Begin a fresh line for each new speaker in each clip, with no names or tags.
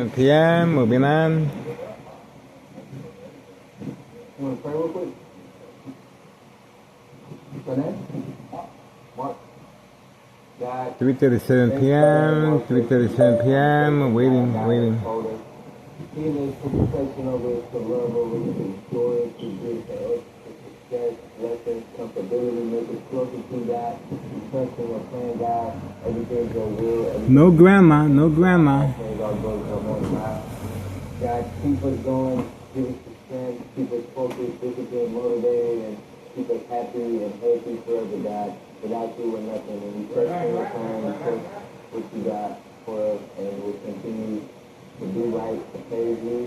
PM, ở Biên An.
You want to pray real quick? What's your name? Mark. God.
3:37 PM, 3:37 PM, waiting.
Healing, protection over us, the love over us, the joy, the good, the us, the success, blessings, comfortability, make us closer to God, trusting your plan, God, everything's your will.
No grandma.
Praise our God, our Most High. God, keep us going, give us the strength, keep us focused, disciplined, motivated, and keep us happy and healthy forever, God. Without you, we're nothing. And we trust in your plan, we trust what you got for us, and we'll continue to do right, to praise you,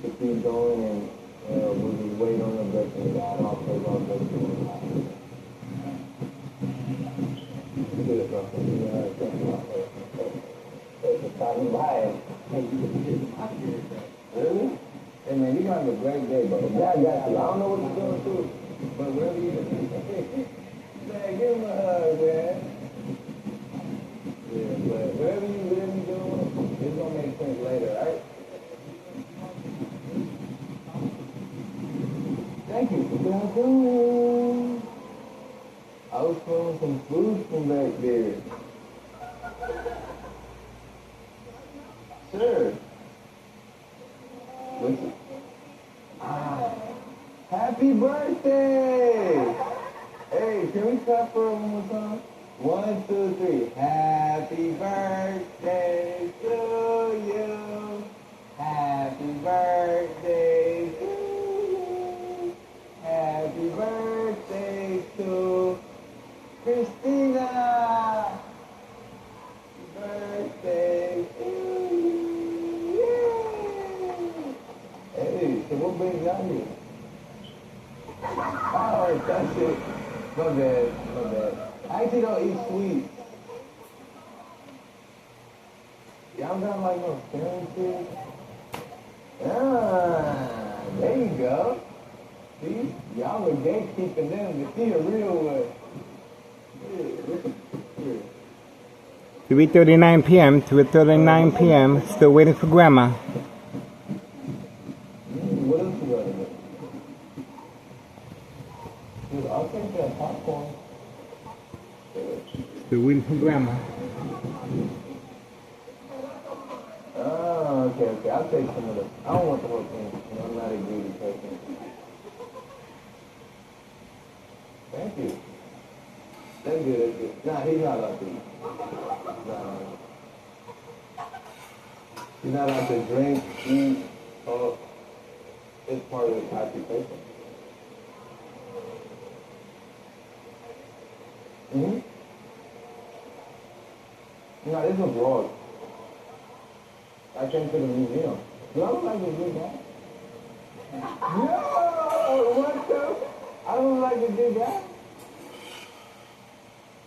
to keep going, and we'll just wait on your blessing, God. All praise, all blessings. Good, bro. Really? Hey, man, you gonna have a great day, bro. God got you. I don't know what you're going through, but wherever you man, give him a hug, man. Yeah, but whatever you doing, it's gonna make sense later, right? Thank you. What y'all doing? I was throwing some food from back there. Sure. What's it? Happy birthday! Hey, can we clap for her one more time? 1, 2, 3. Happy birthday to you. Happy birthday to you. Happy birthday to Christina. Happy birthday to you. Yay. Hey, so what brings y'all here? Oh, that's it. My bad. I actually don't eat sweets. Y'all got like no appearances? There you go. See? Y'all were gatekeeping them to see a real one. Here.
3:39 PM, 3:39 PM, still waiting for grandma.
What else you got in there? Dude, I'll take that popcorn.
Still waiting for grandma.
Oh, okay. I'll take some of this. I don't want the whole thing. I'm not a greedy person. Thank you. That's good. Nah, he's not allowed to eat. No. He's not allowed to drink, eat, smoke. It's part of his occupation. Mm-hmm. No, this was wrong. I came to the museum. Do I look like a good guy? No! What the? I don't look like a good guy.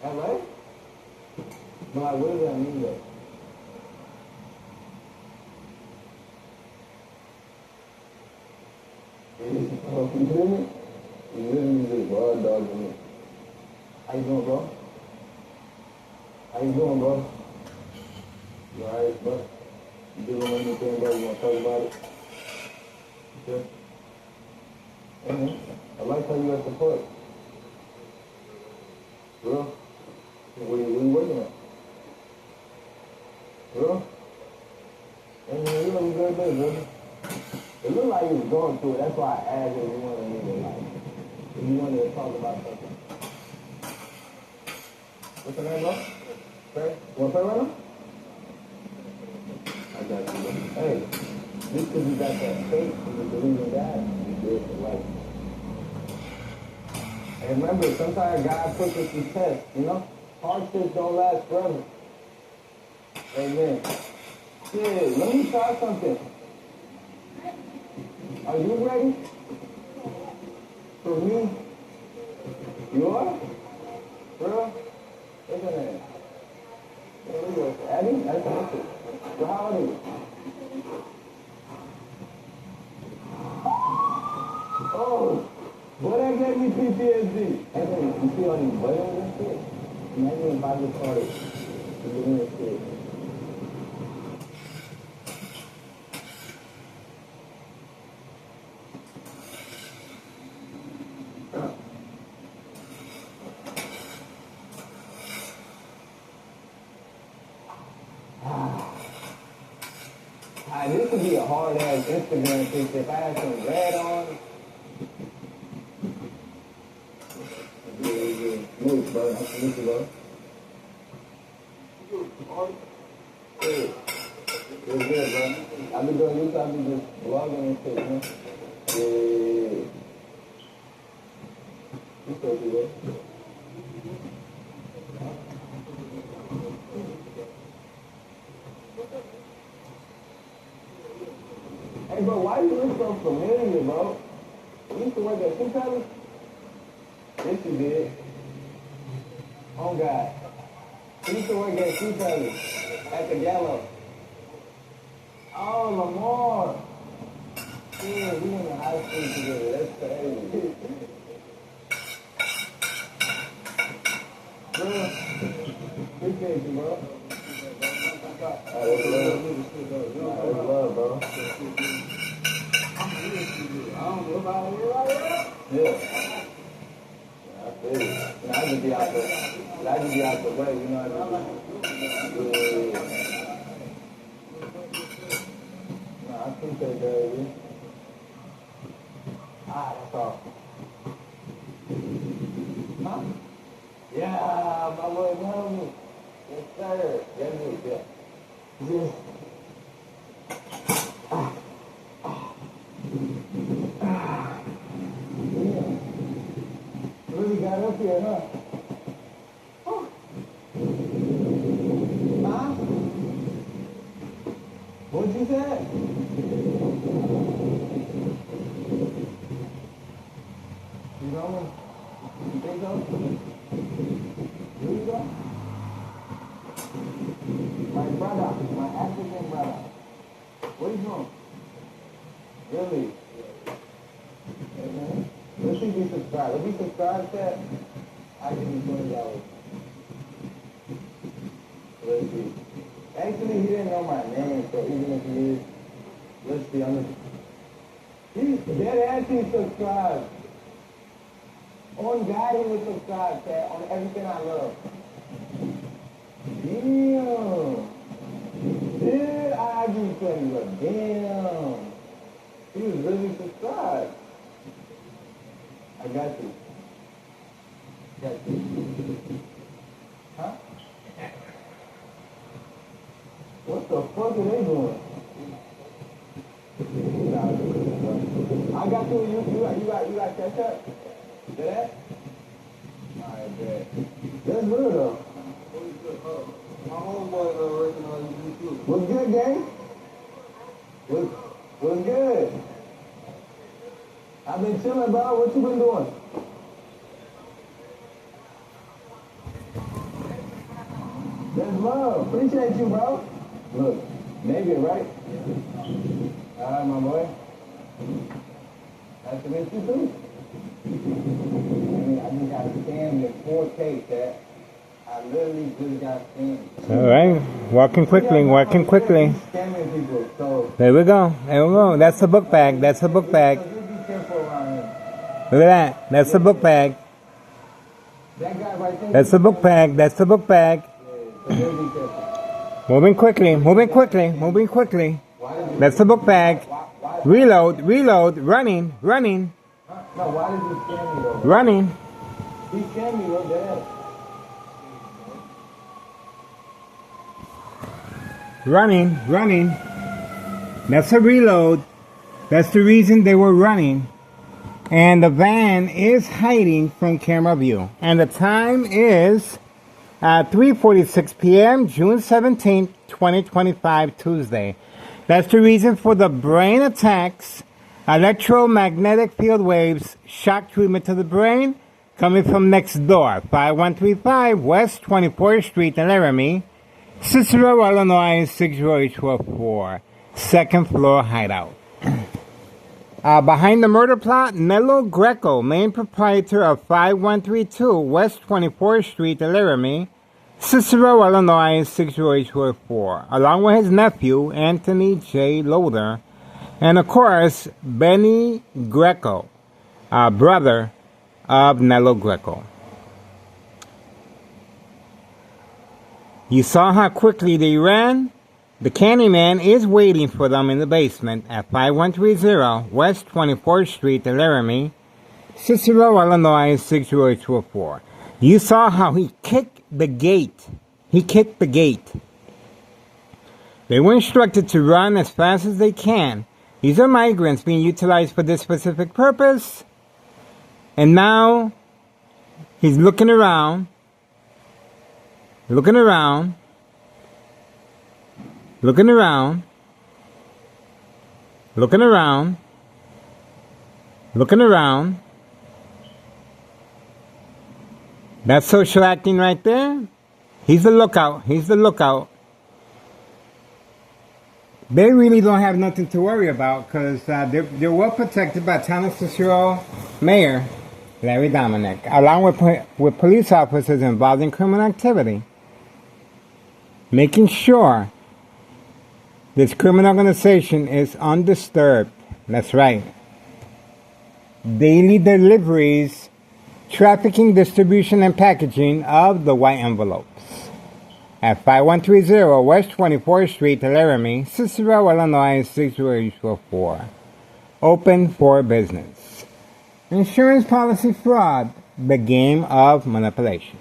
Am I? But like, what does that mean though? You hear me? You literally just raw dogging me. How you doing, bro? You alright, bro? You doing anything, bro? You wanna talk about it? Okay. I like how you got the foot. Bro? What are you working at? Bro? You look good there, brother. It looked like you was going through it. That's why I asked if you wanted me to, if you wanted to talk about something. What's your name, bro? Pray? You want to pray right now? I got you, bro. Hey, just because you got that faith and you believe in God, you good for life. And remember, sometimes God puts us through tests, you know? Hardships don't last forever. Amen. Yeah, let me try something. Are you ready? For me? You are? Bro? What's your name? Eddie? That's awesome. So how old are you? Oh! Boy, that gave me PTSD. Hey, you see all these buttons and shit? Imagine if I just started to do this shit. This would be a hard ass Instagram picture if I had some red on. Yeah. Move, bro. Nice to meet you, bro. Hey. It's good, bro. I've been doing YouTube, I've been just vlogging and shit, man. Yeah. You still do that? Hey, bro, why you look so familiar, bro? You used to work at Two Colors? Yes, you did. Oh, God. You used to work at Two Colors at the Gallo. Oh, Lamar. Yeah, we went to high school together. That's crazy. Bro, appreciate you, bro. That's love, bro. I don't know about it like that. Yeah. I feel it. I just be out the way, you know what I mean? Yeah. No, I appreciate that, baby. That's all. Huh? Yeah, my boy Melvin. Yes, sir. Yes, yeah. Yeah. Really got up here, huh? Oh. Huh? What'd you say? You know? You think so? Here you go. My brother, my African brother. Where you from? Really? Okay. Let's see if we subscribe. If we subscribe to that, I give you $20. Let's see. Actually, he didn't know my name, so even if he is, let's see. He's dead ass he subscribed. On God, he would subscribe, chat, on everything I love. Damn. Dude, I give you $20. Damn. He was really subscribed. I got you. Got you. Huh? What the fuck are they doing? I got you got catch up? See that? Alright, bet. That's real though. My homeboy working on YouTube. What's good, gang? What's good? I've been chilling, bro. What you been doing? That's love. Appreciate you, bro. Look, maybe right? Alright, my boy. Nice to meet you, too. I just got scammed in 4K, chat. I literally just got scammed.
All right, walking quickly.
Scamming people, so.
There we go. That's the book bag. That's the book bag.
So just be careful around here.
Look at that. That's the book bag.
That guy right there.
That's the book bag. That's the book bag.
So just be careful.
Moving quickly. That's the book bag. Reload, running.
No, why did he scam me though?
Running.
He scammed me, bro, Dad.
Running. That's a reload. That's the reason they were running. And the van is hiding from camera view. And the time is 3:46 p.m., June 17th, 2025, Tuesday. That's the reason for the brain attacks, electromagnetic field waves, shock treatment to the brain, coming from next door, 5135 West 24th Street in Laramie, Cicero, Illinois, 60844, second floor hideout. Behind the murder plot, Nello Greco, main proprietor of 5132 West 24th Street in Laramie, Cicero, Illinois, 60844, along with his nephew, Anthony J. Loader, and of course, Benny Greco, brother of Nello Greco. You saw how quickly they ran? The Candyman is waiting for them in the basement at 5130 West 24th Street, Laramie, Cicero, Illinois 60824. You saw how he kicked the gate. He kicked the gate. They were instructed to run as fast as they can. These are migrants being utilized for this specific purpose. And now he's looking around, looking around, looking around, looking around, looking around. That's social acting right there. He's the lookout. He's the lookout. They really don't have nothing to worry about because they're well protected by Town of Cicero Mayor Larry Dominic, along with police officers involved in criminal activity, making sure this criminal organization is undisturbed. That's right. Daily deliveries, trafficking, distribution, and packaging of the white envelopes. At 5130 West 24th Street, Laramie, Cicero, Illinois 60824. Open for business. Insurance policy fraud, the game of manipulation.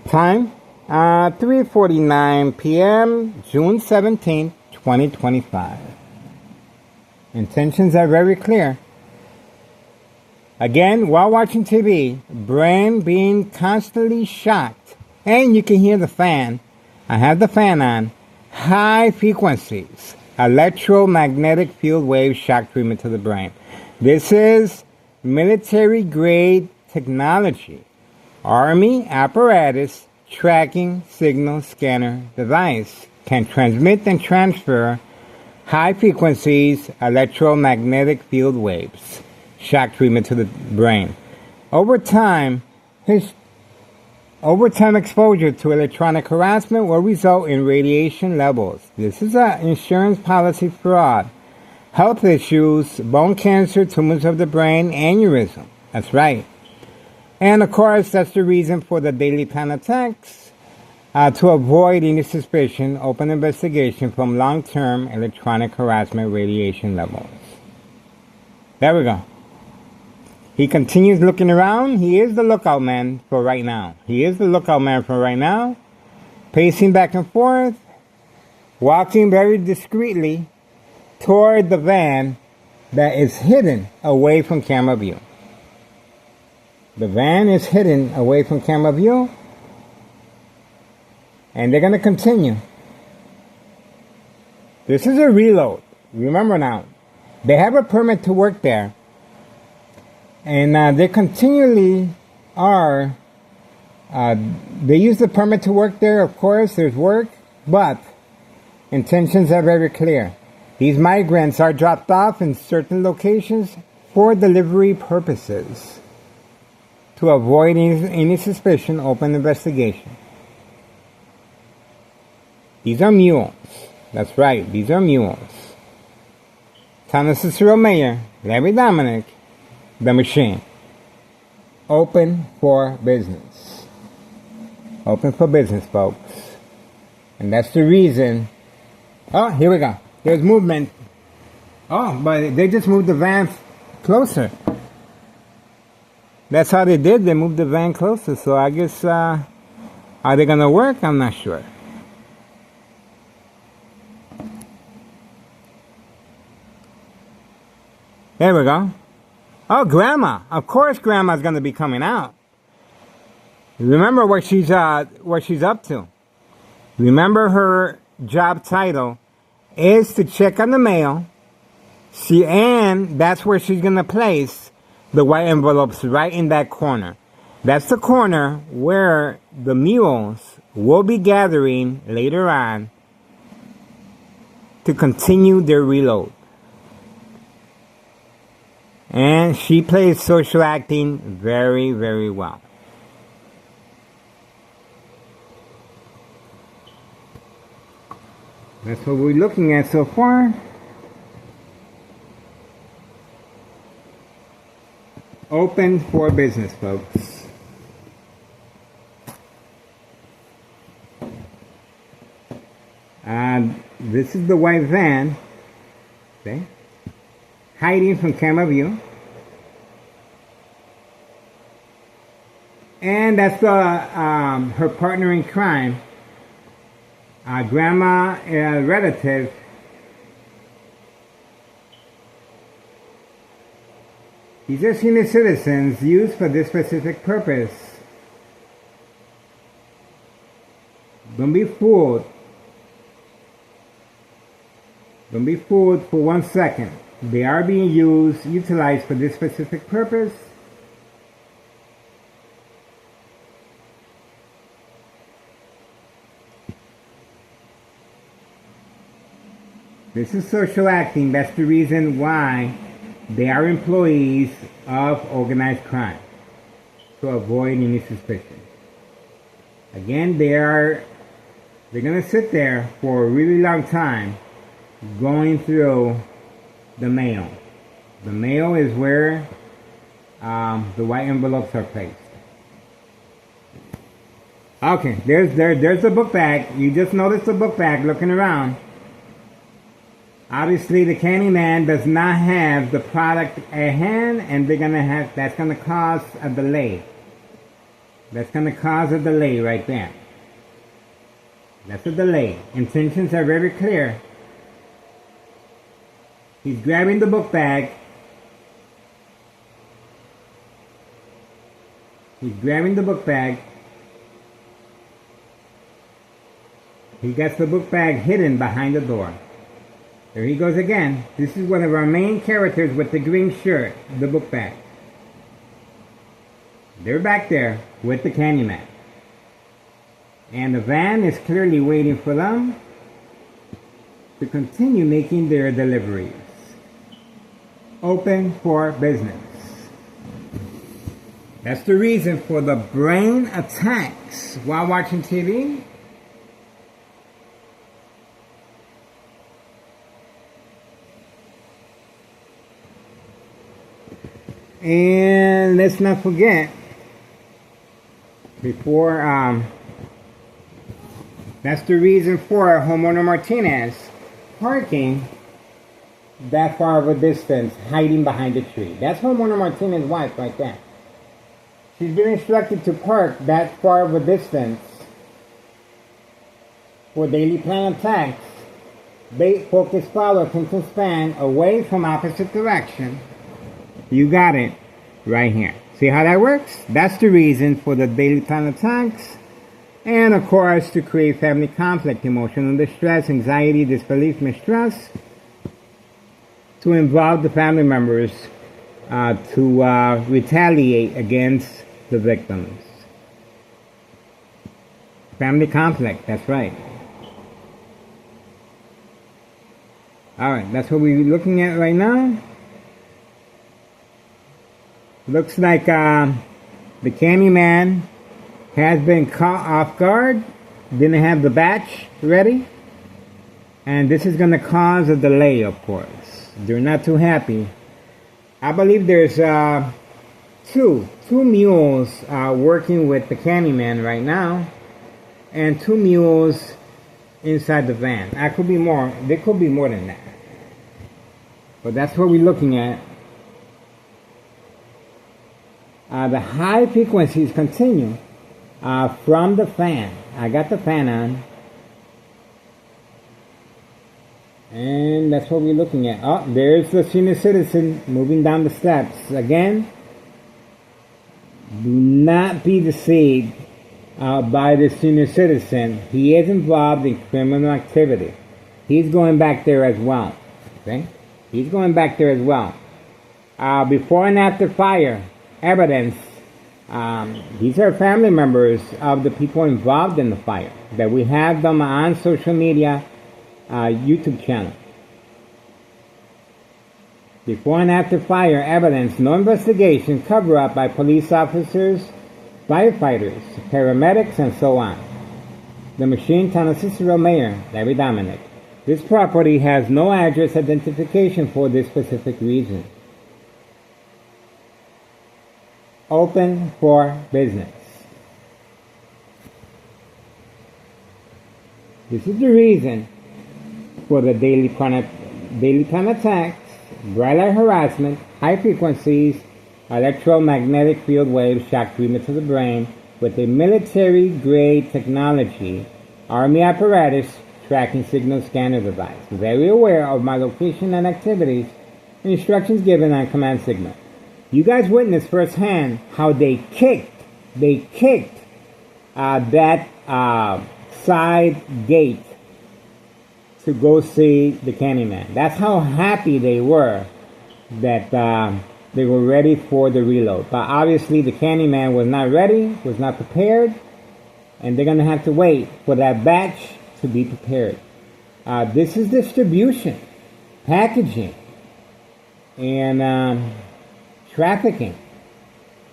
Time, 3:49 p.m., June 17th, 2025. Intentions are very clear. Again, while watching TV, brain being constantly shocked, and you can hear the fan. I have the fan on. High frequencies, electromagnetic field wave shock treatment to the brain. This is military-grade technology. Army apparatus tracking signal scanner device can transmit and transfer high frequencies, electromagnetic field waves. Shock treatment to the brain. Over time exposure to electronic harassment will result in radiation levels. This is an insurance policy fraud. Health issues, bone cancer, tumors of the brain, aneurysm. That's right. And of course, that's the reason for the daily plan attacks. To avoid any suspicion, open investigation from long-term electronic harassment radiation levels. There we go. He continues looking around. He is the lookout man for right now. He is the lookout man for right now. Pacing back and forth. Walking very discreetly toward the van that is hidden away from camera view. The van is hidden away from camera view. And they're going to continue. This is a reload. Remember now, they have a permit to work there. And they continually are, they use the permit to work there, of course, there's work, but intentions are very clear. These migrants are dropped off in certain locations for delivery purposes. To avoid any suspicion, open investigation. These are mules. That's right, these are mules. Town of Cicero Mayor, Larry Dominic, the machine. Open for business. Open for business, folks. And that's the reason. Oh, here we go. There's movement. Oh, but they just moved the van closer. That's how they did. They moved the van closer. So I guess, are they going to work? I'm not sure. There we go. Oh, Grandma. Of course Grandma's going to be coming out. Remember what she's up to. Remember her job title is to check on the mail. And that's where she's going to place the white envelopes, right in that corner. That's the corner where the mules will be gathering later on to continue their reload. And she plays social acting very, very well. That's what we're looking at so far. Open for business, folks. this is the white van, okay, hiding from camera view. And that's her partner in crime, grandma, relative. These are senior citizens used for this specific purpose. Don't be fooled. Don't be fooled for 1 second. They are being utilized for this specific purpose. This is social acting. That's the reason why they are employees of organized crime, to avoid any suspicion. Again, they're going to sit there for a really long time going through the mail. The mail is where the white envelopes are placed. Okay, there's the book bag. You just noticed the book bag looking around. Obviously, the Candyman does not have the product at hand, and that's gonna cause a delay. That's gonna cause a delay right there. That's a delay. Intentions are very clear. He's grabbing the book bag. He's grabbing the book bag. He gets the book bag hidden behind the door. There he goes again. This is one of our main characters with the green shirt, the book bag. They're back there with the Candyman. And the van is clearly waiting for them to continue making their deliveries. Open for business. That's the reason for the brain attacks while watching TV. And let's not forget, that's the reason for homeowner Martinez parking that far of a distance, hiding behind a tree. That's homeowner Martinez's wife right there. She's been instructed to park that far of a distance for daily plan attacks. Bait, focus, follow, can span away from opposite direction. You got it right here. See how that works? That's the reason for the daily plan attacks. And of course, to create family conflict, emotional distress, anxiety, disbelief, mistrust. To involve the family members to retaliate against the victims. Family conflict, that's right. Alright, that's what we're looking at right now. Looks like the Candyman has been caught off guard. Didn't have the batch ready. And this is going to cause a delay, of course. They're not too happy. I believe there's two mules working with the Candyman right now. And 2 mules inside the van. That could be more. There could be more than that. But that's what we're looking at. The high frequencies continue from the fan. I got the fan on. And that's what we're looking at. Oh, there's the senior citizen moving down the steps. Again, do not be deceived by the senior citizen. He is involved in criminal activity. He's going back there as well. Okay? He's going back there as well. Before and after fire, evidence. These are family members of the people involved in the fire. That we have them on social media, YouTube channel. Before and after fire, evidence, no investigation, cover-up by police officers, firefighters, paramedics, and so on. The Machine, Town of Cicero Mayor, Larry Dominic. This property has no address identification for this specific reason. Open for business. This is the reason for the daytime attacks, bright light harassment, high frequencies, electromagnetic field waves, shock treatment to the brain, with a military-grade technology, Army apparatus, tracking signal scanner device. Very aware of my location and activities, and instructions given on command signal. You guys witnessed firsthand how they kicked that side gate to go see the Candyman. That's how happy they were that they were ready for the reload. But obviously the Candyman was not ready, was not prepared, and they're going to have to wait for that batch to be prepared. This is distribution, packaging, and trafficking.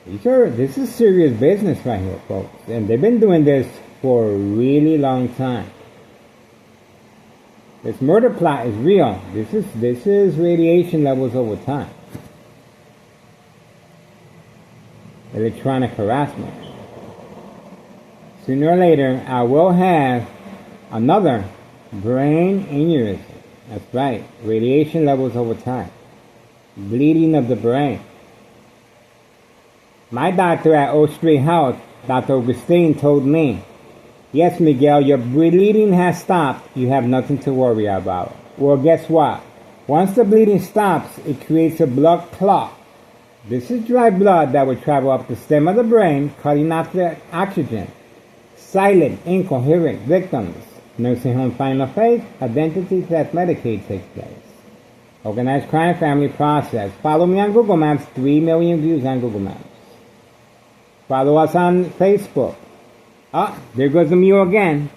This is serious business right here, folks. And they've been doing this for a really long time. This murder plot is real. This is radiation levels over time. Electronic harassment. Sooner or later, I will have another brain aneurysm. That's right. Radiation levels over time. Bleeding of the brain. My doctor at Oak Street Health, Dr. Augustine, told me, "Yes, Miguel, your bleeding has stopped. You have nothing to worry about." Well, guess what? Once the bleeding stops, it creates a blood clot. This is dry blood that will travel up the stem of the brain, cutting off the oxygen. Silent, incoherent victims. Nursing home final phase, identity theft Medicaid takes place. Organized crime family process. Follow me on Google Maps, 3 million views on Google Maps. Follow us on Facebook. There goes the mule again.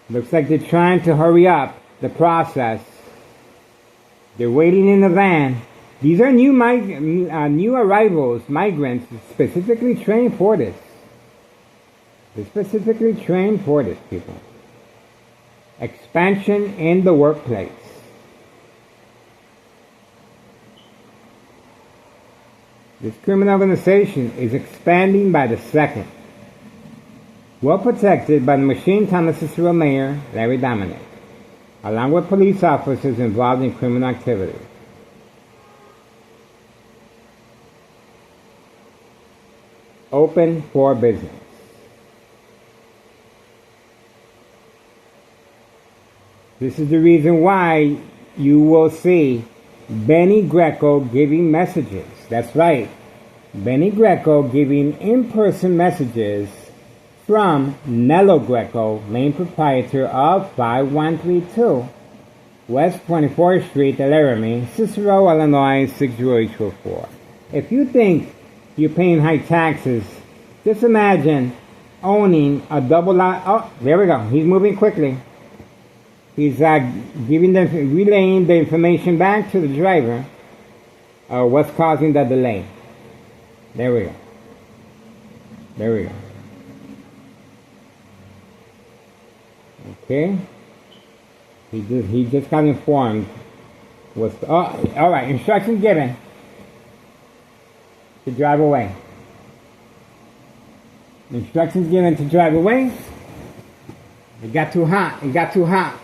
Looks like they're trying to hurry up the process. They're waiting in the van. These are new arrivals, migrants, specifically trained for this. They're specifically trained for this, people. Expansion in the workplace. This criminal organization is expanding by the second. Well protected by the Machine Town of Cicero Mayor, Larry Dominic, along with police officers involved in criminal activity. Open for business. This is the reason why you will see Benny Greco giving messages. That's right. Benny Greco giving in-person messages from Nello Greco, main proprietor of 5132 West 24th Street, Laramie, Cicero, Illinois, 60824. If you think you're paying high taxes, just imagine owning a double lot. Oh, there we go. He's moving quickly. He's relaying the information back to the driver. What's causing the delay? There we go. There we go. Okay. He just got informed. All right. Instructions given to drive away. Instructions given to drive away. It got too hot. It got too hot.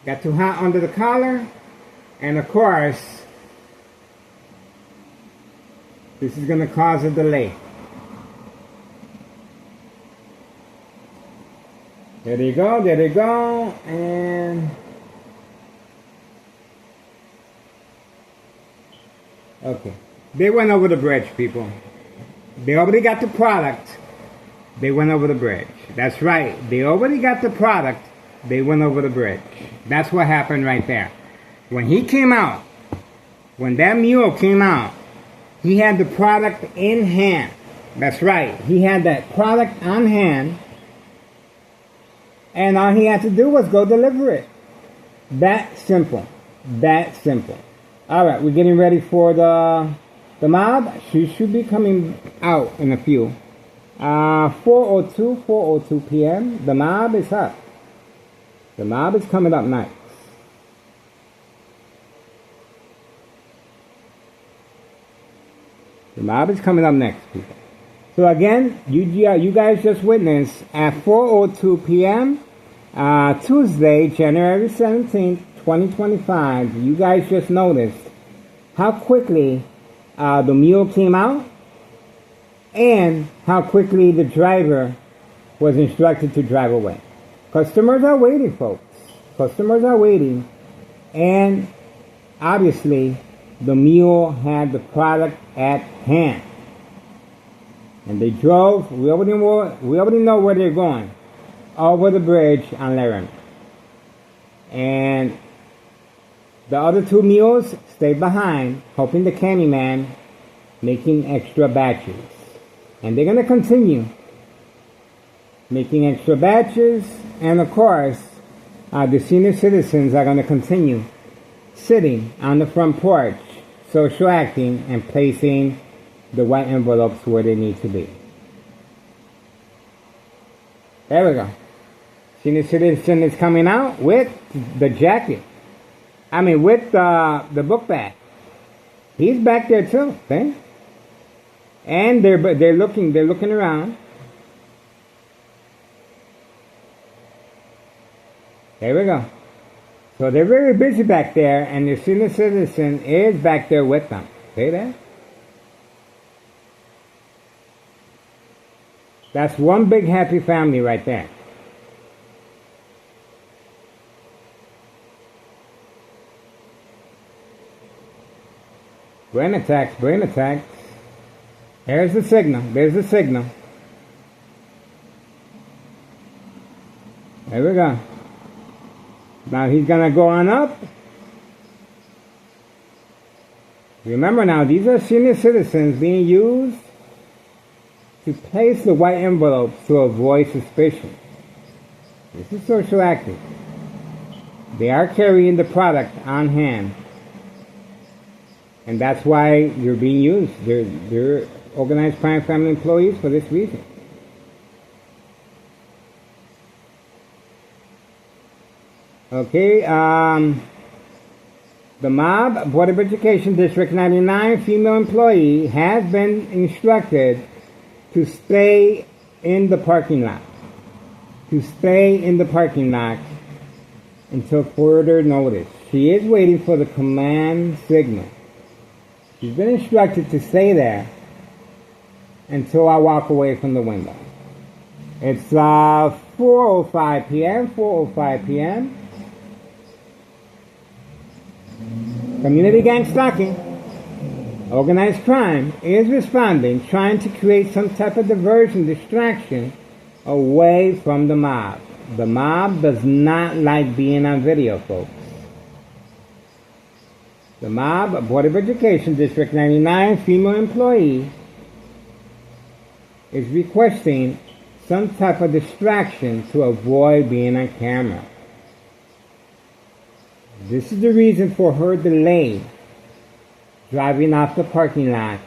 Got too hot under the collar. And of course, this is going to cause a delay. There they go. There they go. And okay. They went over the bridge, people. They already got the product. They went over the bridge. That's right. They already got the product. They went over the bridge. That's what happened right there. When he came out, when that mule came out, he had the product in hand. That's right. He had that product on hand. And all he had to do was go deliver it. That simple. That simple. All right. We're getting ready for the mob. She should be coming out in a few. 4:02 p.m. The mob is up. The mob is coming up next. The mob is coming up next, people. So again, you guys just witnessed at 4:02 p.m. Tuesday, January 17th, 2025, you guys just noticed how quickly the mule came out and how quickly the driver was instructed to drive away. Customers are waiting, folks. Customers are waiting, and obviously the mule had the product at hand. And they drove, we already know where they're going, over the bridge on Laramie. And the other two mules stayed behind, helping the candy man, making extra batches. And they're going to continue making extra batches, and of course, the senior citizens are going to continue sitting on the front porch, social acting, and placing the white envelopes where they need to be. There we go. Senior citizen is coming out with the jacket. With the book bag. He's back there too, see? And they're looking around. There we go. So they're very busy back there, and the senior citizen is back there with them. See that? That's one big happy family right there. Brain attacks, brain attacks. There's the signal, there's the signal. There we go. Now he's gonna go on up. Remember now, these are senior citizens being used to place the white envelopes to avoid suspicion. This is social acting. They are carrying the product on hand. And that's why you're being used. They're organized crime family employees for this reason. Okay, the mob, Board of Education District 99 female employee has been instructed to stay in the parking lot. To stay in the parking lot until further notice. She is waiting for the command signal. She's been instructed to stay there until I walk away from the window. It's 4:05 p.m., 4:05 p.m. Community gang stalking, organized crime is responding, trying to create some type of diversion, distraction away from the mob. The mob does not like being on video, folks. The mob, Board of Education District 99 female employee is requesting some type of distraction to avoid being on camera. This is the reason for her delay driving off the parking lot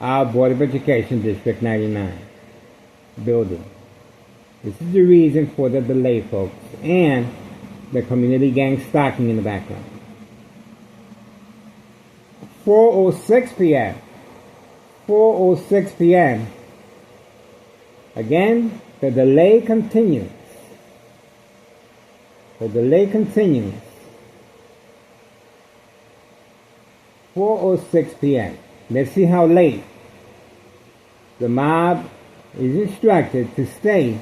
of Board of Education District 99 building. This is the reason for the delay, folks, and the community gang stalking in the background. 4:06 p.m. 4:06 p.m. Again, the delay continues. The delay continues. 4:06 p.m. Let's see how late. The mob is instructed to stay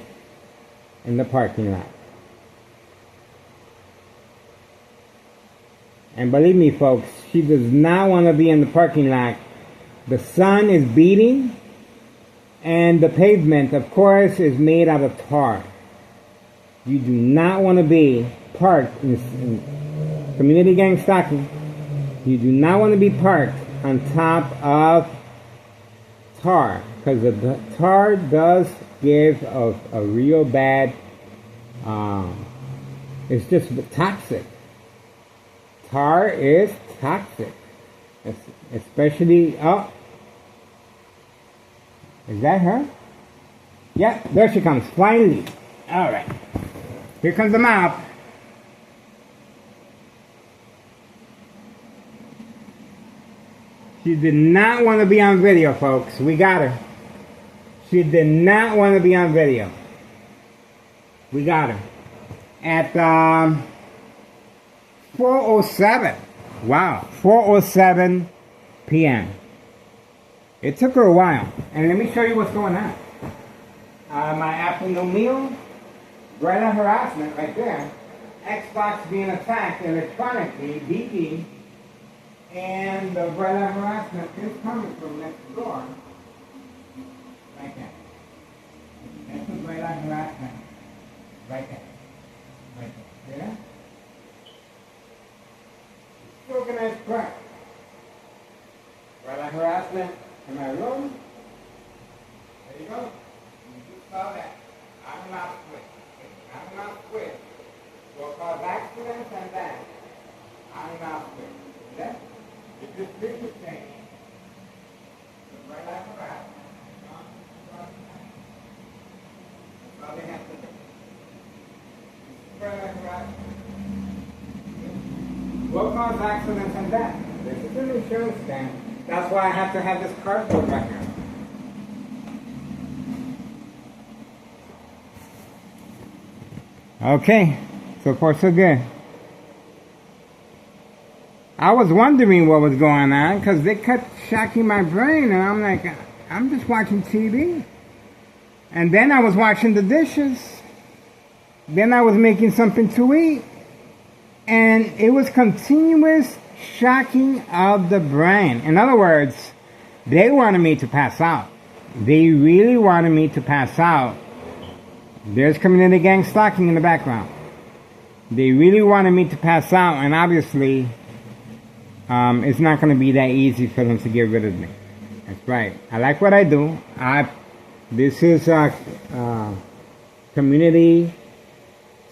in the parking lot. And believe me, folks, she does not want to be in the parking lot. The sun is beating, and the pavement, of course, is made out of tar. You do not want to be parked in community gang stalking. You do not want to be parked on top of tar, because the tar does give a real bad, it's just toxic. Tar is toxic, especially, is that her? Yeah, there she comes, finally. All right, here comes the mob. She did not want to be on video, folks. We got her. She did not want to be on video. We got her. at 4:07. Wow, 4:07 p.m. It took her a while. And let me show you what's going on. My afternoon meal, Greta harassment right there. Xbox being attacked electronically, beeping. And the Greta harassment is coming from next door. Right there. That's the Greta harassment. Right there. Right there. See that? Organized crime. Greta harassment in my room. There you go. You just saw that. I'm not quit. I'm not quit. Will cause accidents and that. I'm not quit. See that? It's just picture thing. The Greta harassment. That's all they have to do. Greta harassment. Will cause accidents and death. This is an insurance scam. That's why I have to have this cardboard right here. Okay, so far so good. I was wondering what was going on because they kept shocking my brain, and I'm like, I'm just watching TV. And then I was washing the dishes. Then I was making something to eat. And it was continuous shocking of the brain. In other words, they wanted me to pass out. They really wanted me to pass out. There's community gang stalking in the background. They really wanted me to pass out, and obviously, it's not going to be that easy for them to get rid of me. That's right. I like what I do. This is community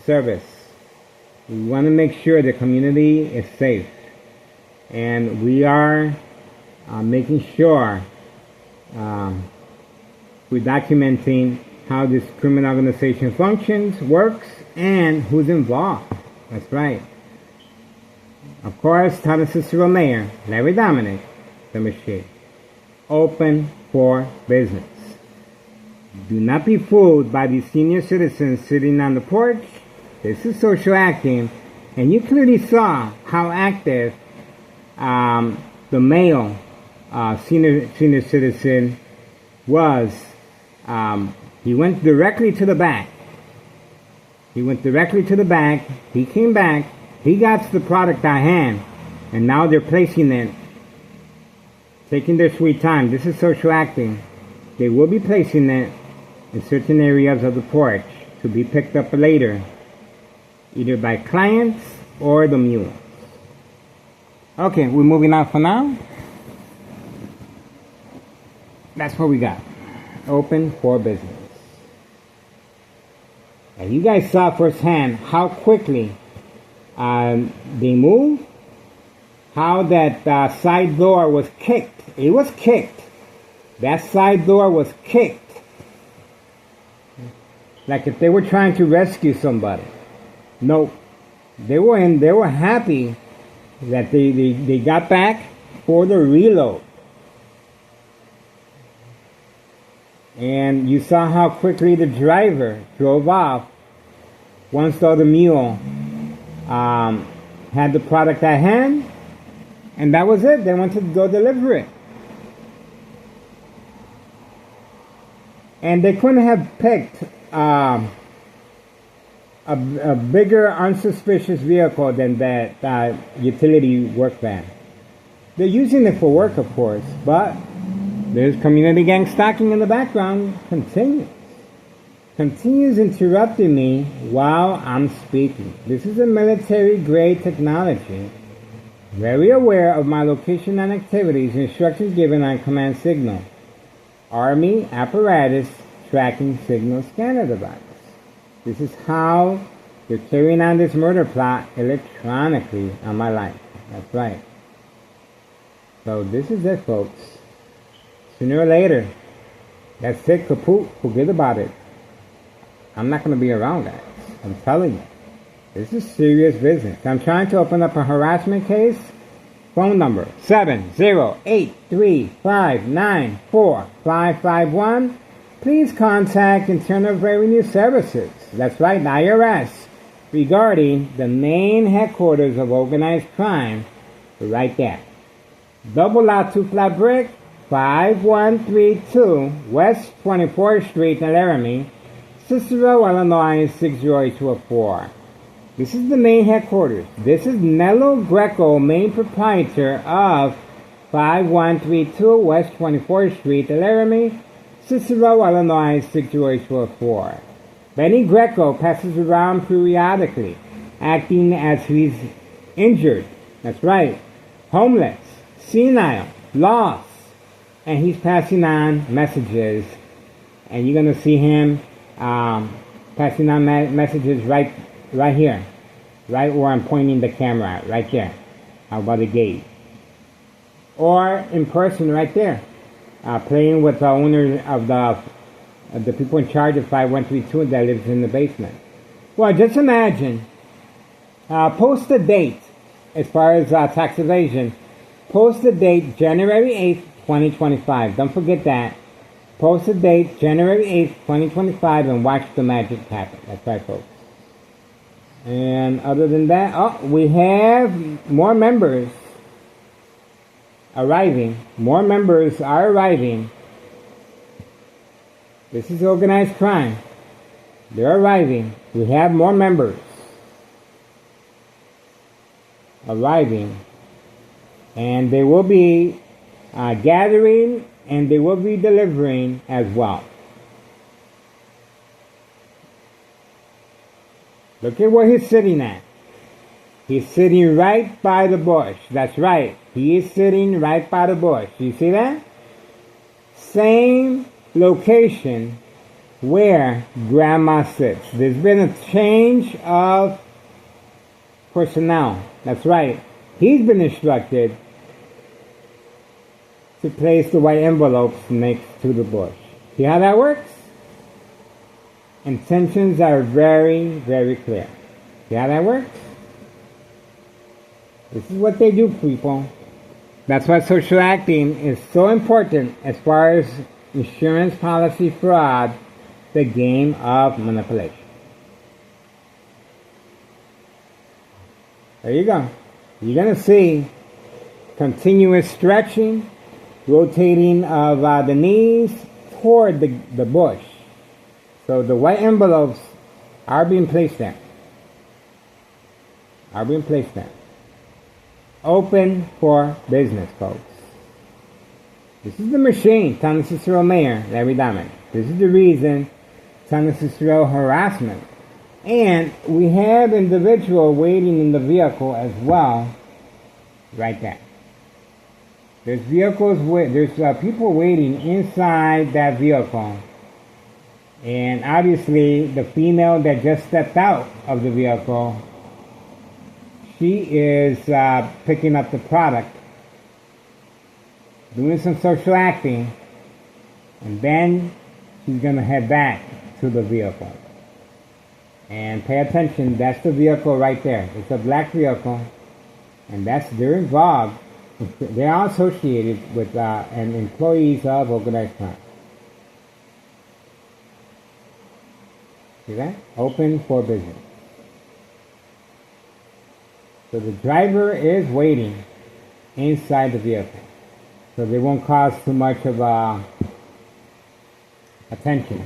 service. We want to make sure the community is safe. And we are making sure we're documenting how this criminal organization functions, works, and who's involved. That's right. Of course, Thomas Cicero Mayor, Larry Dominic, the machine. Open for business. Do not be fooled by these senior citizens sitting on the porch. This is social acting, and you clearly saw how active the male senior citizen was. He went directly to the back. He came back. He got the product at hand, and now they're placing it, taking their sweet time. This is social acting. They will be placing it in certain areas of the porch to be picked up later, either by clients or the mule. Okay, we're moving on for now. That's what we got. Open for business. And you guys saw firsthand how quickly they moved, how that side door was kicked. It was kicked. That side door was kicked. Like if they were trying to rescue somebody. Nope. They were happy that they got back for the reload. And you saw how quickly the driver drove off once the other mule had the product at hand, and that was it. They went to go deliver it. And they couldn't have picked a bigger, unsuspicious vehicle than that utility work van. They're using it for work, of course, but there's community gang stalking in the background. Continues interrupting me while I'm speaking. This is a military-grade technology. Very aware of my location and activities, instructions given on command signal. Army apparatus tracking signal scanner device. This is how they're carrying on this murder plot electronically on my life. That's right. So this is it, folks. Sooner or later, that's it, kaput, forget about it. I'm not going to be around, guys. I'm telling you. This is serious business. I'm trying to open up a harassment case. Phone number 708-359-4551. Please contact Internal Revenue Services. That's right, the IRS. regarding the main headquarters of organized crime right there. Double lot 2 flat brick, 5132 West 24th Street in Laramie, Cicero, Illinois 60824. This is the main headquarters. This is Nello Greco, main proprietor of 5132 West 24th Street, Laramie, Cicero, Illinois 60824. Benny Greco passes around periodically, acting as he's injured. That's right. Homeless, senile, lost. And he's passing on messages. And you're going to see him passing on messages right here. Right where I'm pointing the camera at. Right there. Out by the gate. Or in person right there. Playing with the owner of the people in charge of 5132 that lives in the basement. Well, just imagine. Post the date as far as tax evasion. Post the date January 8th, 2025. Don't forget that. Post the date January 8th, 2025 and watch the magic happen. That's right, folks. And other than that, we have more members arriving. More members are arriving. This is organized crime. They're arriving. We have more members arriving. And they will be gathering and they will be delivering as well. Look at where he's sitting at. He's sitting right by the bush. That's right. He is sitting right by the bush. You see that? Same location where Grandma sits. There's been a change of personnel. That's right. He's been instructed to place the white envelopes next to the bush. See how that works? Intentions are very, very clear. See how that works? This is what they do, people. That's why social acting is so important as far as insurance policy fraud, the game of manipulation. There you go. You're going to see continuous stretching, rotating of the knees toward the bush. So the white envelopes are being placed there. Are being placed there. Open for business, folks. This is the machine, Thomas Cicero Mayor, Larry Diamond. This is the reason Thomas Cicero harassment. And we have individual waiting in the vehicle as well, right there. There's there's people waiting inside that vehicle. And obviously the female that just stepped out of the vehicle, she is picking up the product, doing some social acting, and then she's going to head back to the vehicle. And pay attention, that's the vehicle right there. It's a black vehicle, and they're involved. They are associated with and employees of organized crime. See that? Open for business. So the driver is waiting inside the vehicle, so they won't cause too much of attention.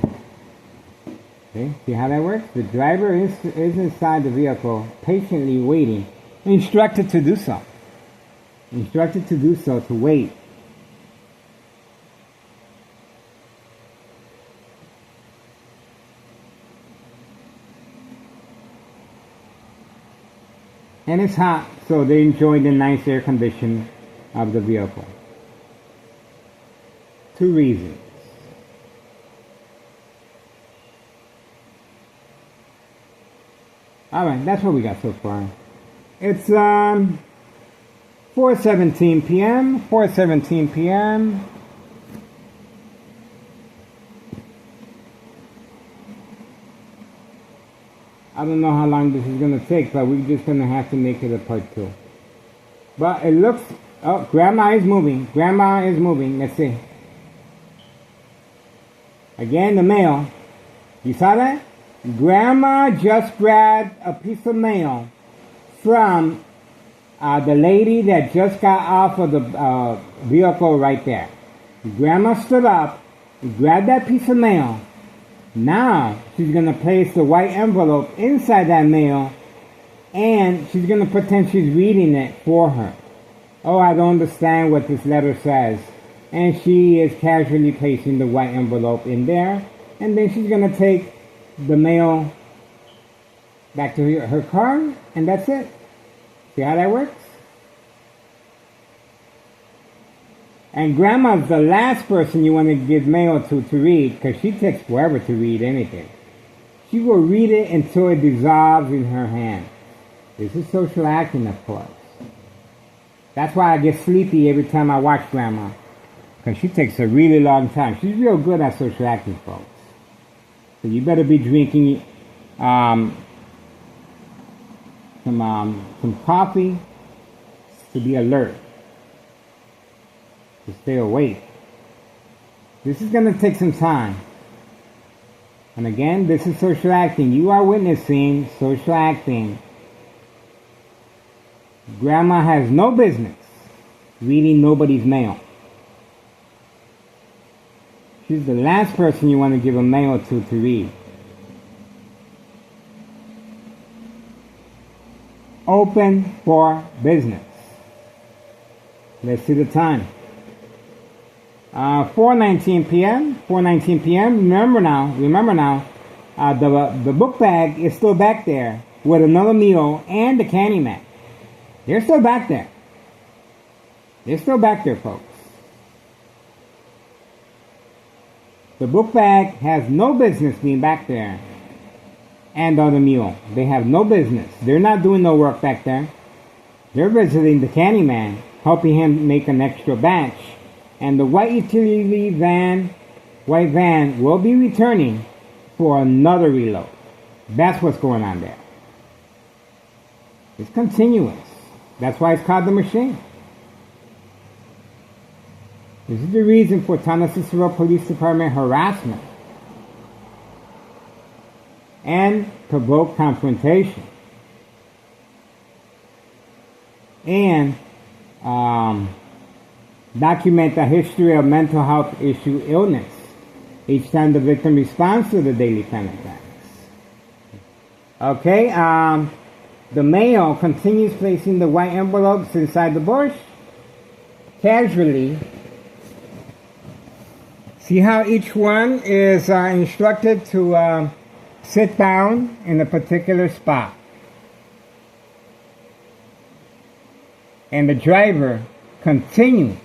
See how that works? The driver is inside the vehicle, patiently waiting, instructed to do so. Instructed to do so, to wait. And it's hot, so they enjoy the nice air condition of the vehicle. 2 reasons. Alright, that's what we got so far. It's 4:17 p.m. 4:17 p.m. I don't know how long this is going to take, but we're just going to have to make it a part 2. But it looks... Oh, Grandma is moving. Grandma is moving. Let's see. Again, the male. You saw that? Grandma just grabbed a piece of mail from the lady that just got off of the vehicle right there. Grandma stood up, grabbed that piece of mail. Now she's going to place the white envelope inside that mail, and she's going to pretend she's reading it for her. Oh, I don't understand what this letter says. And she is casually placing the white envelope in there, and then she's going to take the mail back to her car, and that's it. See how that works? And Grandma's the last person you want to give mail to read, because she takes forever to read anything. She will read it until it dissolves in her hand. This is social acting, of course. That's why I get sleepy every time I watch Grandma, because she takes a really long time. She's real good at social acting, folks. So you better be drinking some coffee to be alert, to stay awake. This is going to take some time. And again, this is social acting. You are witnessing social acting. Grandma has no business reading nobody's mail. She's the last person you want to give a mail to read. Open for business. Let's see the time. 4:19 p.m. 4:19 p.m. Remember now, the book bag is still back there with another meal and the candy man. They're still back there. They're still back there, folks. The book bag has no business being back there. And the other mule. They have no business. They're not doing no work back there. They're visiting the candy man, helping him make an extra batch. And the white utility white van will be returning for another reload. That's what's going on there. It's continuous. That's why it's called the machine. This is the reason for Tondo Cicero Police Department harassment and provoke confrontation and document the history of mental health issue illness each time the victim responds to the daily panic attacks. Okay, the male continues placing the white envelopes inside the bush casually. See how each one is instructed to sit down in a particular spot. And the driver continues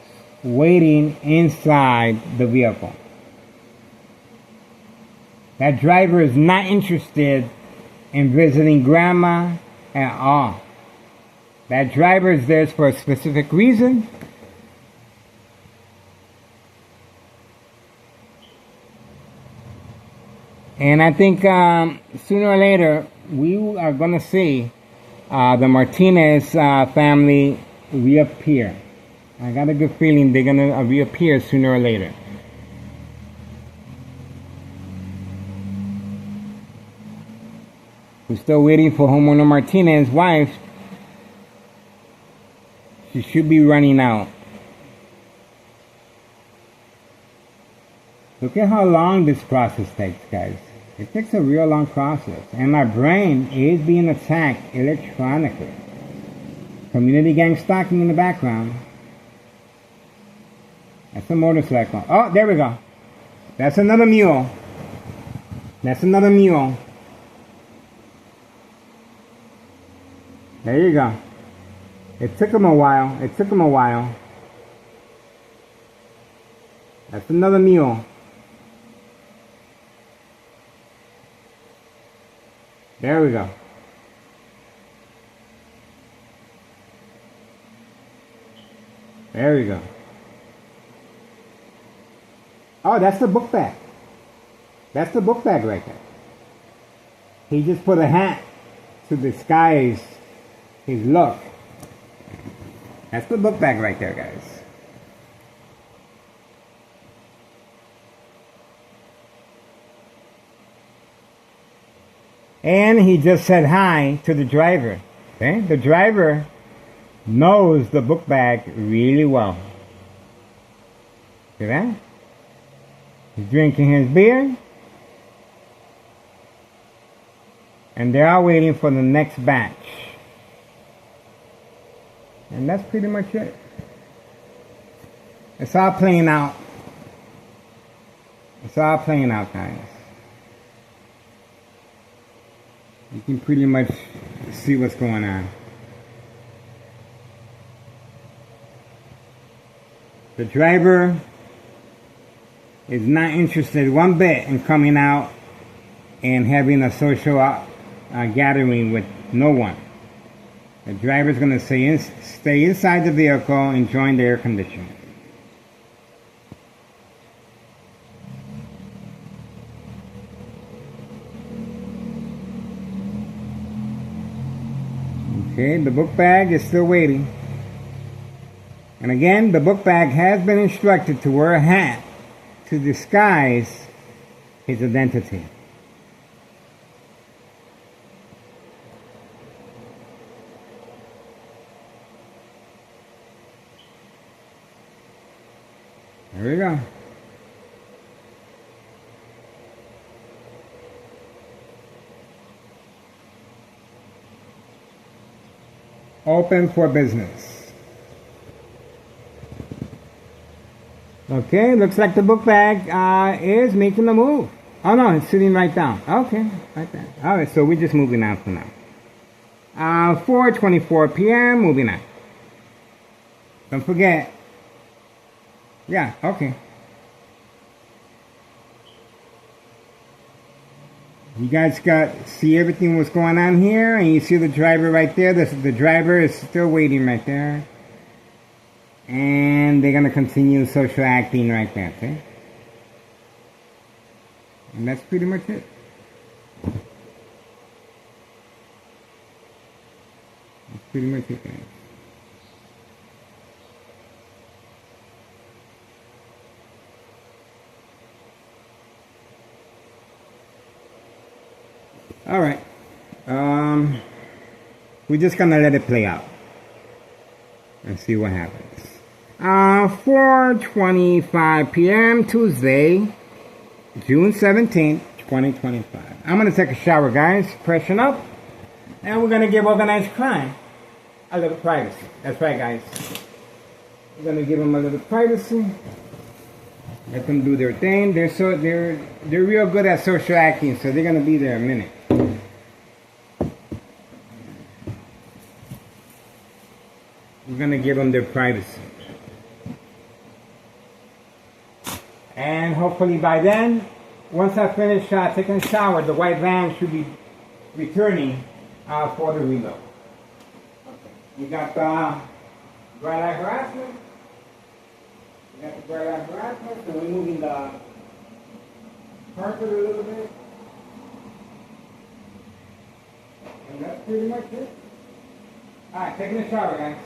waiting inside the vehicle. That driver is not interested in visiting Grandma at all. That driver is there for a specific reason. And I think sooner or later we are going to see the Martinez family reappear. I got a good feeling they're going to reappear sooner or later. We're still waiting for homeowner Martinez's wife. She should be running out. Look at how long this process takes, guys. It takes a real long process. And my brain is being attacked electronically. Community gang stalking in the background. That's a motorcycle. Oh, there we go. That's another mule. That's another mule. There you go. It took him a while. It took him a while. That's another mule. There we go. There we go. Oh, that's the book bag. That's the book bag right there. He just put a hat to disguise his look. That's the book bag right there, guys. And he just said hi to the driver. Okay? The driver knows the book bag really well. See that? He's drinking his beer. And they are waiting for the next batch. And that's pretty much it. It's all playing out. It's all playing out, guys. You can pretty much see what's going on. The driver is not interested one bit in coming out and having a social gathering with no one. The driver's going to stay inside the vehicle enjoying the air conditioning. Okay, the book bag is still waiting. And again, the book bag has been instructed to wear a hat to disguise his identity. There we go. Open for business. Okay, looks like the book bag is making a move. Oh no, it's sitting right down. Okay, right there. Alright, so we're just moving on for now. 4:24 p.m. moving on. Don't forget. Yeah, okay. You guys see everything what's going on here, and you see the driver right there. The driver is still waiting right there. And they're going to continue social acting right there, okay? And that's pretty much it. That's pretty much it, guys. Alright. We're just gonna let it play out and see what happens. 4:25 p.m. Tuesday, June 17th, 2025. I'm gonna take a shower, guys. Freshen up. And we're gonna give Organized Crime a little privacy. That's right, guys. We're gonna give them a little privacy. Let them do their thing. They're real good at social acting, so they're gonna be there a minute. We're gonna give them their privacy. And hopefully by then, once I finish taking a shower, the white van should be returning for the reload. Okay. You got bright light harassment. You got the bright light harassment. So we're moving the carpet a little bit. And that's pretty much it. Alright, taking a shower, guys.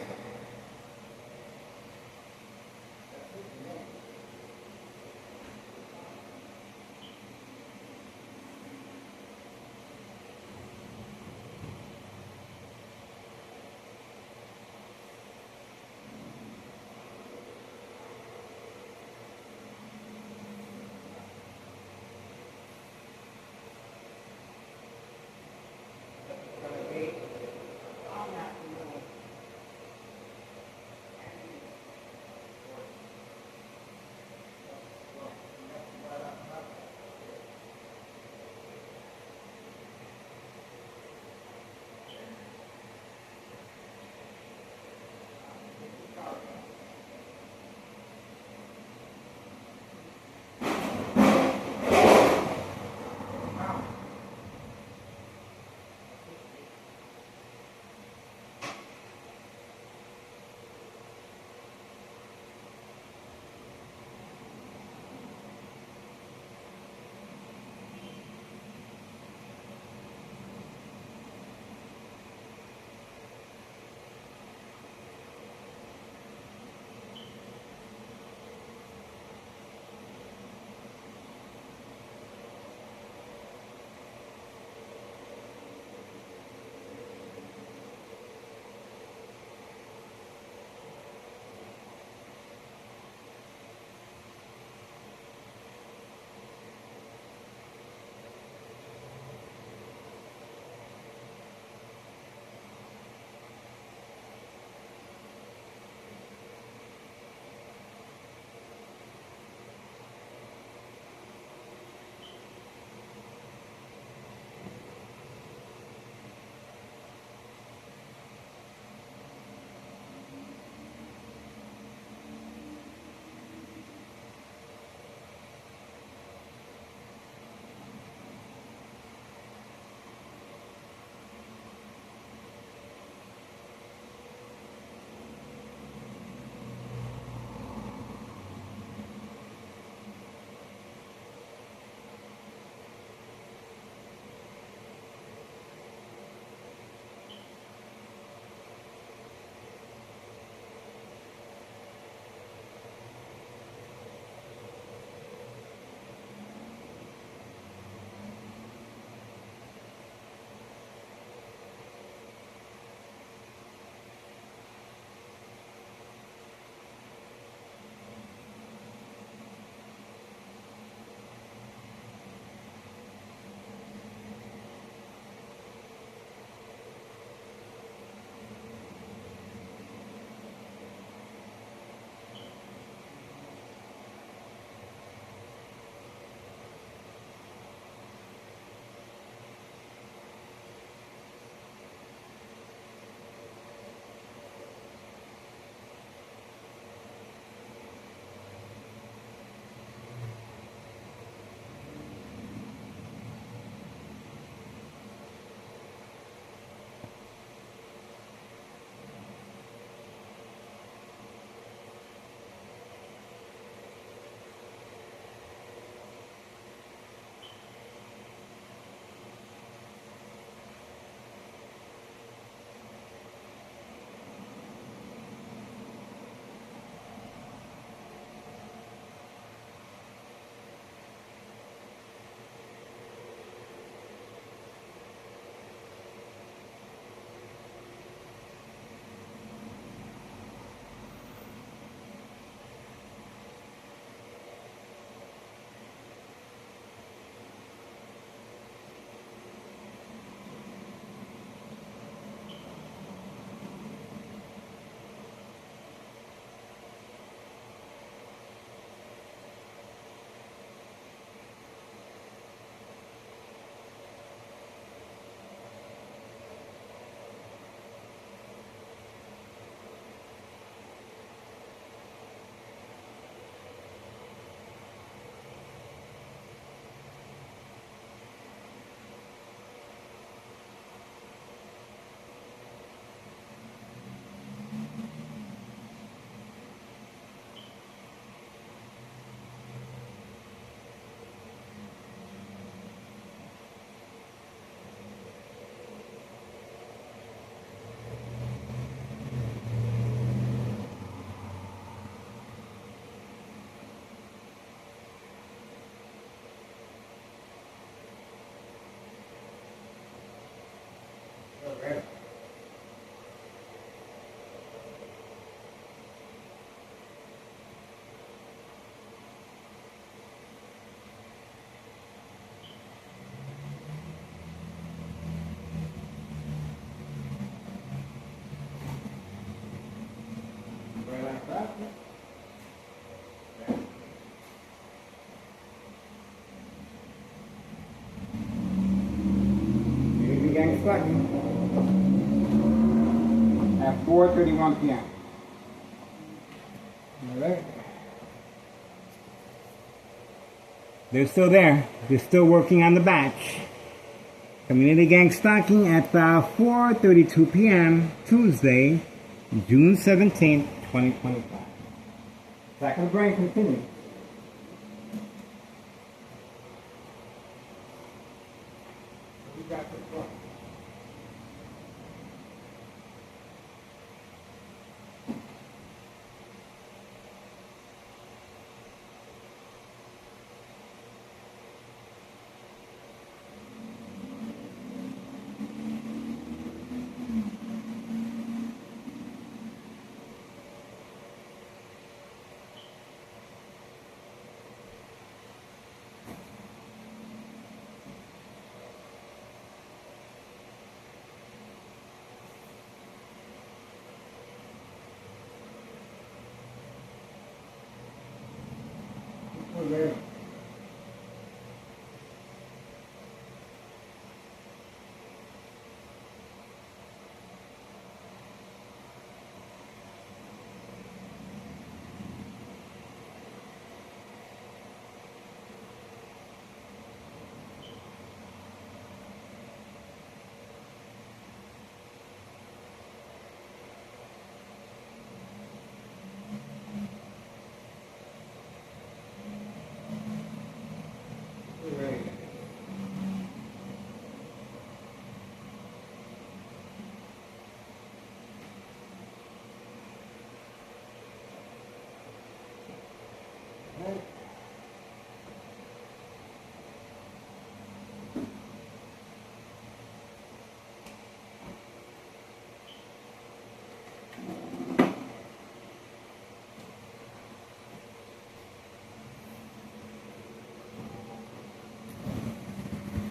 stocking at 4:31 p.m. All right. They're still there. They're still working on the batch. Community Gang stocking at 4:32 p.m. Tuesday, June 17th, 2025. Second break continues. We got the front. Okay.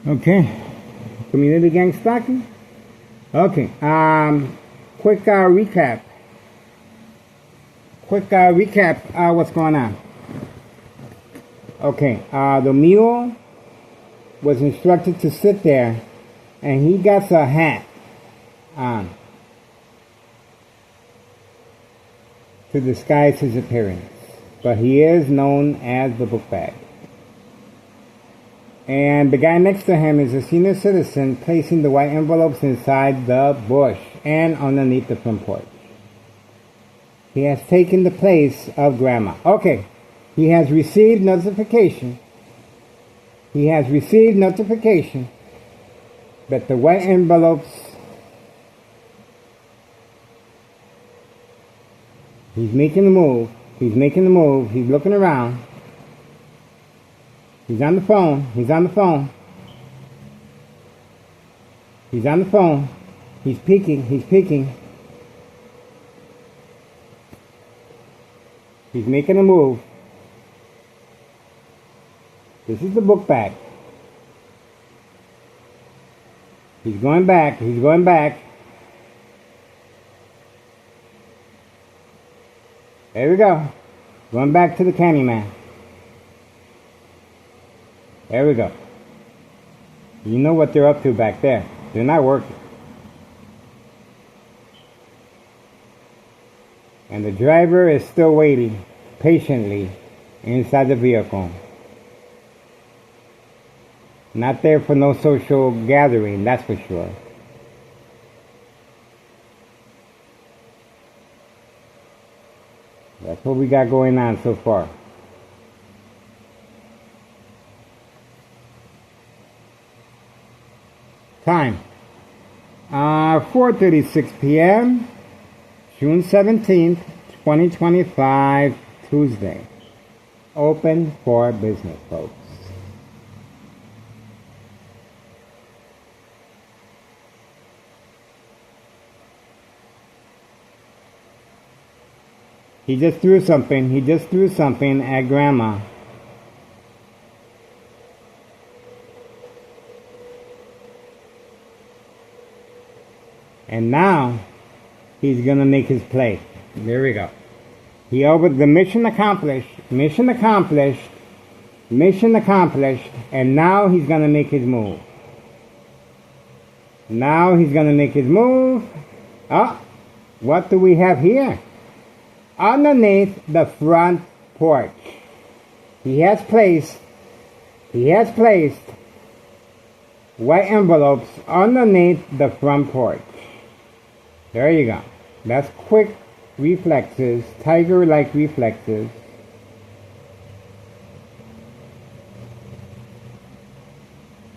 Okay, Community Gang stocking. Okay, quick recap. What's going on? Okay, the mule was instructed to sit there, and he got a hat on to disguise his appearance, but he is known as the book bag. And the guy next to him is a senior citizen placing the white envelopes inside the bush and underneath the front porch. He has taken the place of Grandma. Okay, he has received notification. That the white envelopes, he's making the move, he's looking around. He's on the phone. He's peeking. He's making a move. This is the book bag. He's going back. There we go. Going back to the Candyman. There we go. You know what they're up to back there. They're not working. And the driver is still waiting patiently inside the vehicle. Not there for no social gathering, that's for sure. That's what we got going on so far. Time, 4:36 p.m., June 17th, 2025, Tuesday. Open for business, folks. He just threw something at Grandma. And now, he's gonna make his play. There we go. He over the mission accomplished, and now he's gonna make his move. Now he's going to make his move. Oh, what do we have here? Underneath the front porch, he has placed white envelopes underneath the front porch. There you go. That's quick reflexes, tiger-like reflexes.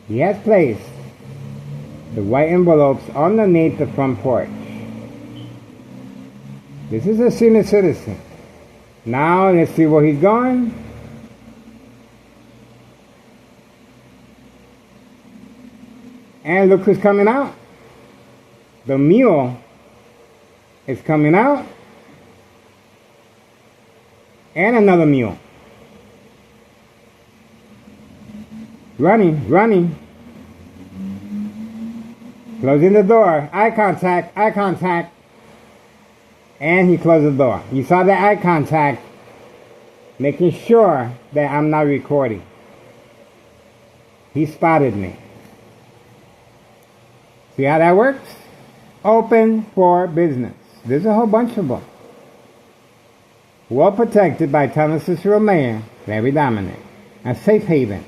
He has placed the white envelopes underneath the front porch. This is a senior citizen. Now let's see where he's going. And look who's coming out. The mule is coming out. And another mule. Running, running. Closing the door. Eye contact, eye contact. And he closed the door. You saw the eye contact, making sure that I'm not recording. He spotted me. See how that works? Open for business. There's a whole bunch of them. Well protected by Thomas Cicero Mayor, Larry Dominic. A safe haven.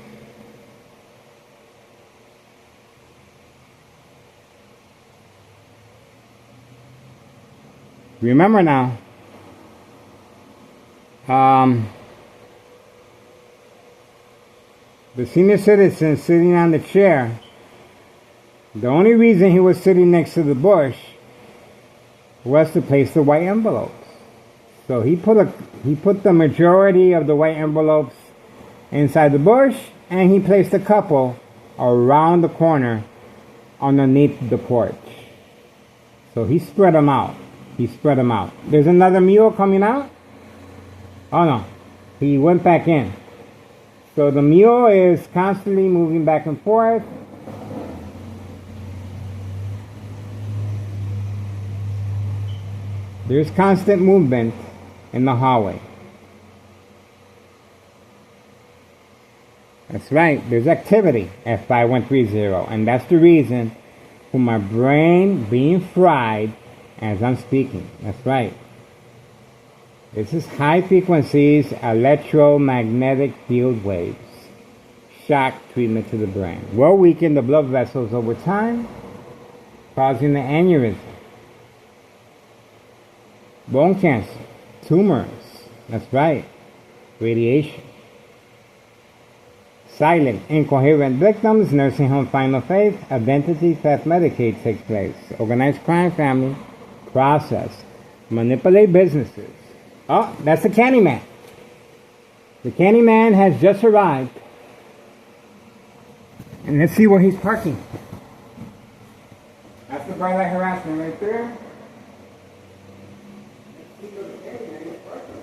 Remember now, the senior citizen sitting on the chair, the only reason he was sitting next to the bush was to place the white envelopes. So he put the majority of the white envelopes inside the bush, and he placed a couple around the corner underneath the porch. So he spread them out. He spread them out. There's another mule coming out. Oh no, he went back in. So the mule is constantly moving back and forth. There's constant movement in the hallway. That's right, there's activity at 5130, and that's the reason for my brain being fried as I'm speaking. That's right. This is high frequencies electromagnetic field waves. Shock treatment to the brain. Will weaken the blood vessels over time, causing the aneurysm. Bone cancer, tumors. That's right. Radiation. Silent, incoherent victims, nursing home final phase, identity theft Medicaid takes place. Organized crime family, process, manipulate businesses. Oh, that's the Candyman. The Candyman has just arrived. And let's see where he's parking. That's the bright light harassment right there. Let's see where the Candyman is parking.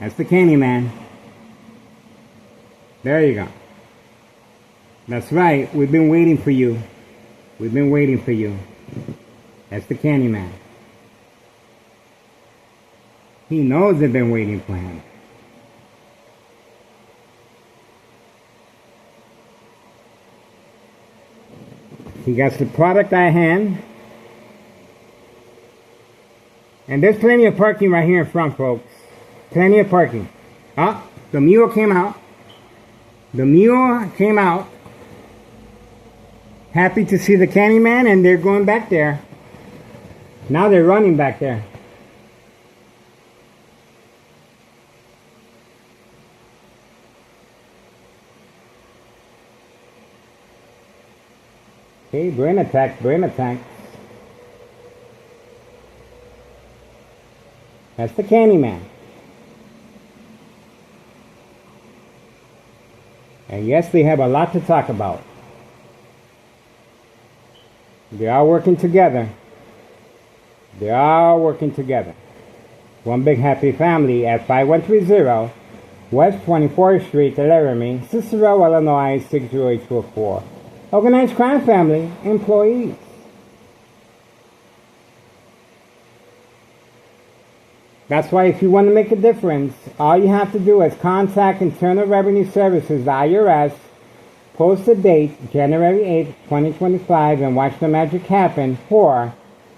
That's the Candyman. There you go. That's right. We've been waiting for you. We've been waiting for you. That's the Candyman. He knows they've been waiting for him. He got the product at hand. And there's plenty of parking right here in front, folks. Plenty of parking. Ah, the mule came out. The mule came out. Happy to see the Candyman, and they're going back there. Now they're running back there. Okay, brain attack, brain attack. That's the Candyman. And yes, they have a lot to talk about. They are working together. They are working together. One big happy family at 5130 West 24th Street, Laramie, Cicero, Illinois 60824. Organized crime family employees. That's why if you want to make a difference, all you have to do is contact Internal Revenue Services, the IRS, post the date, January 8th, 2025, and watch the magic happen for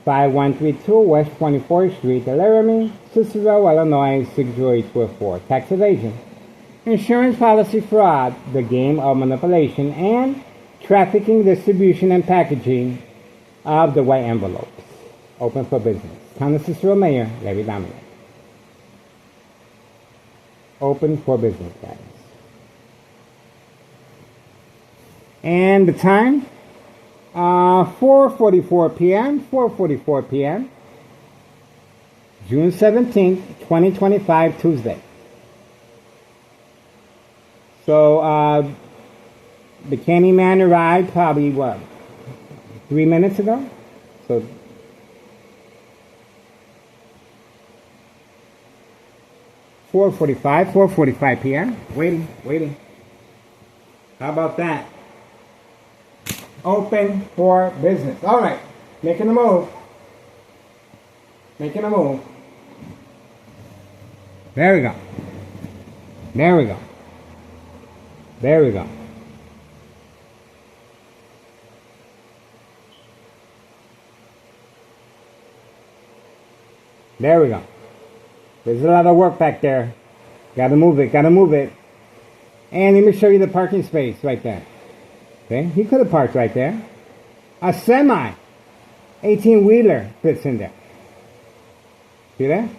5132 West 24th Street, Laramie, Cicero, Illinois 60824. Tax evasion, insurance policy fraud, the game of manipulation, and trafficking, distribution, and packaging of the white envelopes. Open for business. County Cicero Mayor, Larry Dominic. Open for business, guys. And the time? 4:44 p.m. 4:44 p.m. June 17th, 2025, Tuesday. So, the Candyman arrived probably, 3 minutes ago? So, four forty-five p.m. Waiting. How about that? Open for business. All right, making a move. There we go. There we go. There's a lot of work back there. Gotta move it. And let me show you the parking space right there. Okay, he could have parked right there. A semi, 18-wheeler fits in there. See that?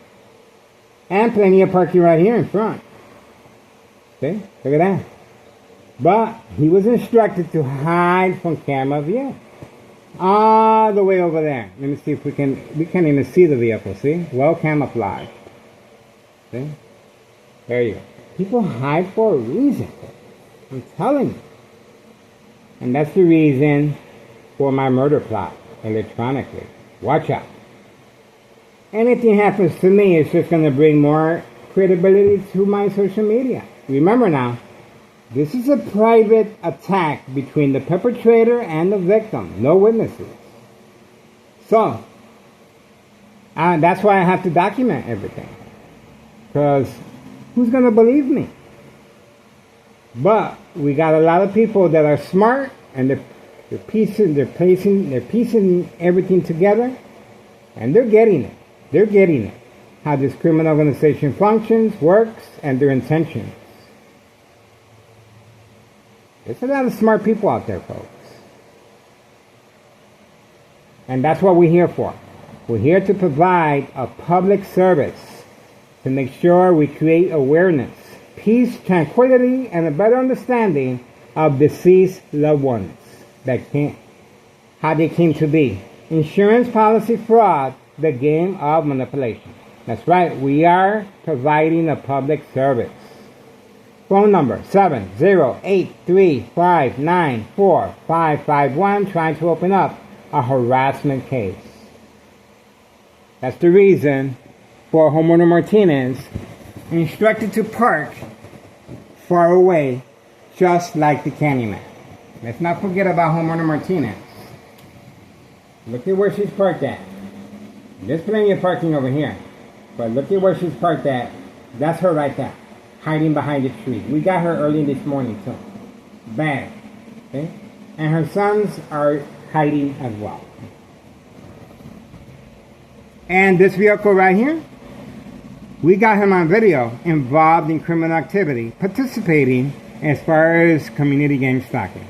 And plenty of parking right here in front. See, look at that. But he was instructed to hide from camera view. All the way over there. Let me see if we can't even see the vehicle, see? Well camouflaged. See? There you go. People hide for a reason. I'm telling you. And that's the reason for my murder plot electronically. Watch out. Anything happens to me, it's just going to bring more credibility to my social media. Remember now, this is a private attack between the perpetrator and the victim. No witnesses. So, that's why I have to document everything. Because who's going to believe me? But we got a lot of people that are smart and they're piecing everything together, and they're getting it. How this criminal organization functions, works, and their intentions. There's a lot of smart people out there, folks. And that's what we're here for. We're here to provide a public service to make sure we create awareness, peace, tranquility, and a better understanding of deceased loved ones how they came to be. Insurance policy fraud, the game of manipulation. That's right, we are providing a public service. Phone number 708-359-4551, trying to open up a harassment case. That's the reason for Homeowner Martinez instructed to park far away, just like the Candyman. Let's not forget about Homeowner Martinez. Look at where she's parked at. There's plenty of parking over here. But look at where she's parked at. That's her right there. Hiding behind the tree. We got her early this morning too. Bang. Okay? And her sons are hiding as well. And this vehicle right here, we got him on video involved in criminal activity, participating as far as community gang stalking.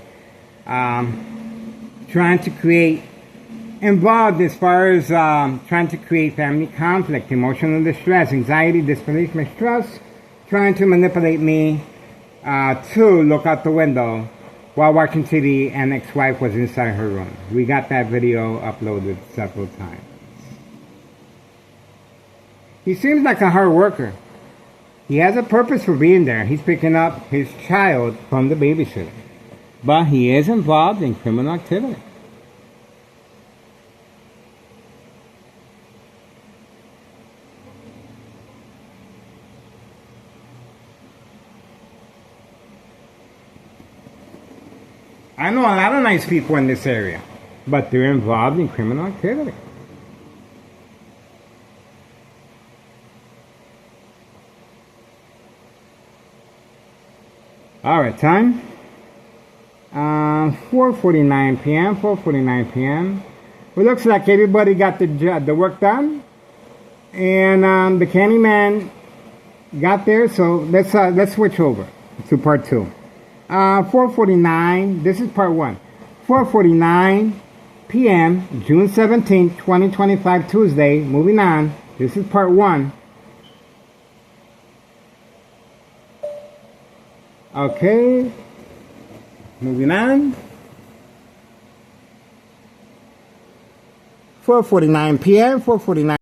Trying to create, involved as far as trying to create family conflict, emotional distress, anxiety, disbelief, mistrust, trying to manipulate me to look out the window while watching TV, and ex-wife was inside her room. We got that video uploaded several times. He seems like a hard worker. He has a purpose for being there. He's picking up his child from the babysitter. But he is involved in criminal activity. I know a lot of nice people in this area, but they're involved in criminal activity. All right, time 4:49 p.m. 4:49 p.m. It looks like everybody got the work done, and the Candyman got there. So let's switch over to part 2. 4:49. This is part 1. 4:49 p.m. June 17th, 2025, Tuesday. Moving on. This is part 1. Okay, moving on. 4:49 p.m. 4:49.